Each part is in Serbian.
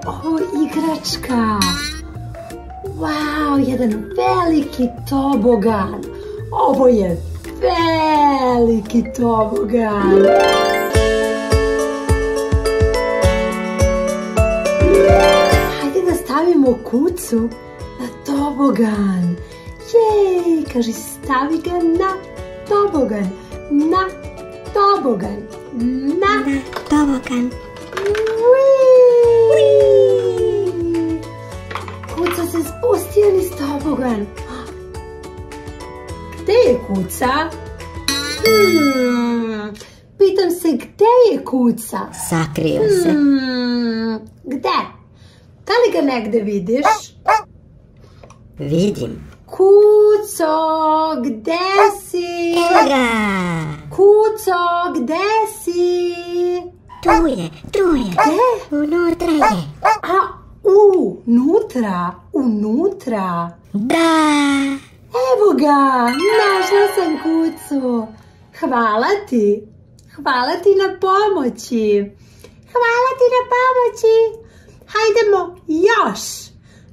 ovo igračka? Wow, jedan veliki tobogan. Ovo je veliki tobogan. Hajde da stavimo kucu na tobogan. Jej, kaži, stavi ga na tobogan. Na tobogan. Na tobogan. Kuca se spustio niz tobogan. Gde je kuca? Pitam se, gde je kuca? Sakrio se. Gde? Da li ga negde vidiš? Vidim. Kuco, gde si? Evo ga. Kuco, gde si? Tu je. Gde? Unutra je. Unutra. Da. Evo ga, našla sam kucu. Hvala ti na pomoći. Hajdemo još.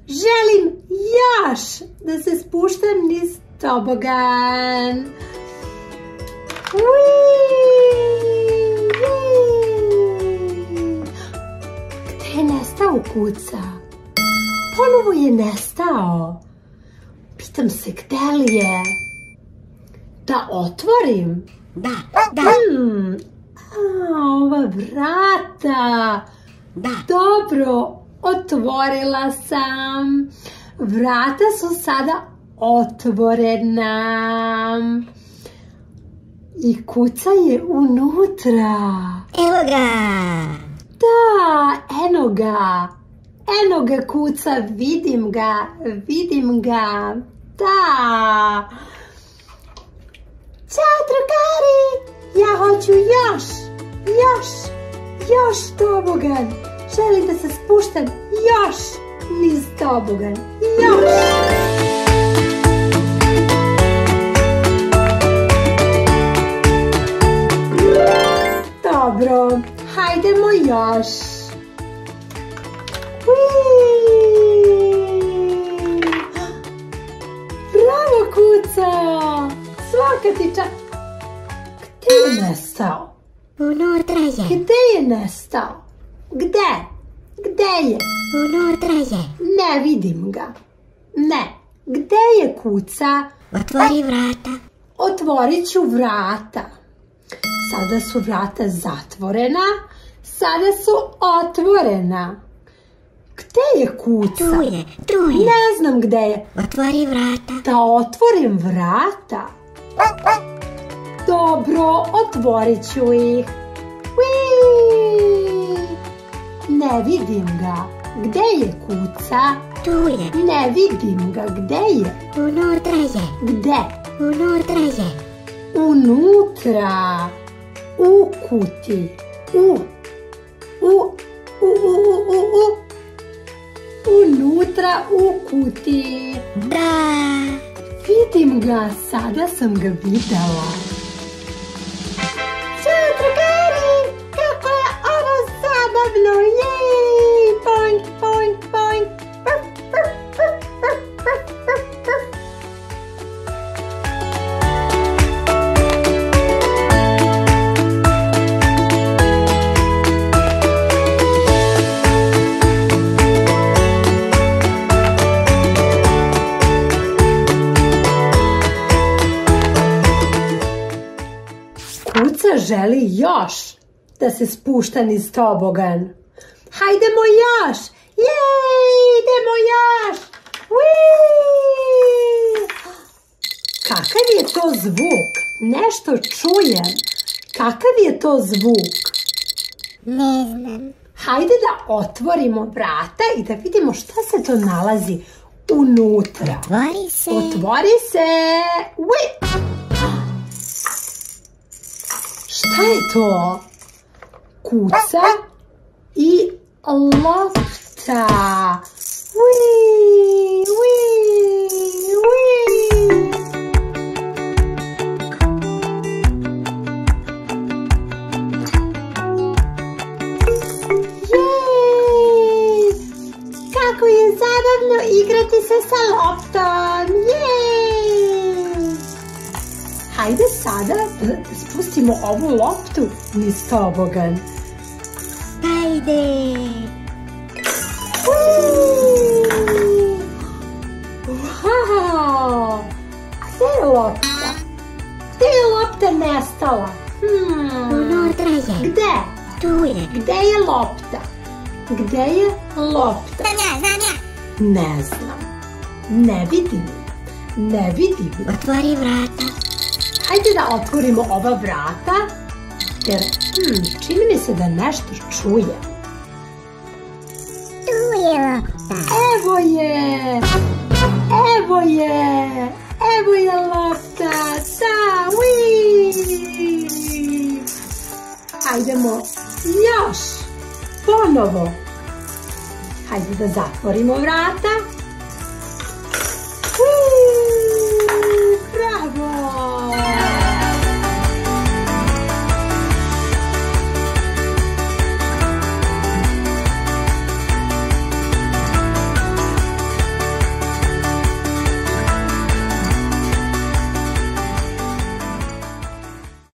Želim još da se spuštam niz tobogan. Gde je nestao kuca? Ponovo je nestao. Pitam se, gde li je? Da otvorim? Da. Ova vrata. Da. Dobro, otvorila sam. Vrata su sada otvorena. I kuca je unutra. Evo ga. Da, eno ga kuca, vidim ga. Da. Ćao, drugari, ja hoću još tobogan. Želim da se spuštam još niz tobogan. Još. Dobro, hajdemo još. Bravo, kuca. Svaka ti čast. Gde je nestao? Unutra je. Gde je nestao? Gde je? Unutra je. Ne vidim ga. Ne. Gde je kuca? Otvori vrata. Otvorit ću vrata. Sada su vrata zatvorena. Sada su otvorena. Gde je kuca? Tu je. Ne znam gde je. Otvori vrata. Da otvorim vrata? Dobro, otvorit ću ih. Ne vidim ga. Gde je kuca? Tu je. Ne vidim ga. Gde je? Unutra je. Gde? Unutra je. Unutra. U kuti. Unutra u kuti. Da. Vidim ga. Sada sam ga videla. Ćao, drugari! Kako je ovo zabavno! Jej! Boing, boing, boing! Kuca želi još da se spušta niz tobogan. Hajdemo još! Jej, idemo još! Kakav je to zvuk? Nešto čujem. Kakav je to zvuk? Ne znam. Hajde da otvorimo vrata i da vidimo šta se to nalazi unutra. Otvori se. Otvori se! Šta je to? Kuca i lopta. Jej! igrati se sa loptom. Jej! Hajde sada da spustimo ovu loptu niz tobogan. Hajde. Wow! Gde je lopta? Gde je lopta nestala? Unutra je. Gde? Tu je. Gde je lopta? Gde je lopta? Znam ja. Ne znam. Ne vidim. Ne vidim. Otvori vrata. Hajde da otvorimo ova vrata, jer čini mi se da nešto čuje. Tu je lopta. Evo je! Evo je! Evo je lopta! Da, ui! Hajdemo još! Ponovo! Hajde da zatvorimo vrata.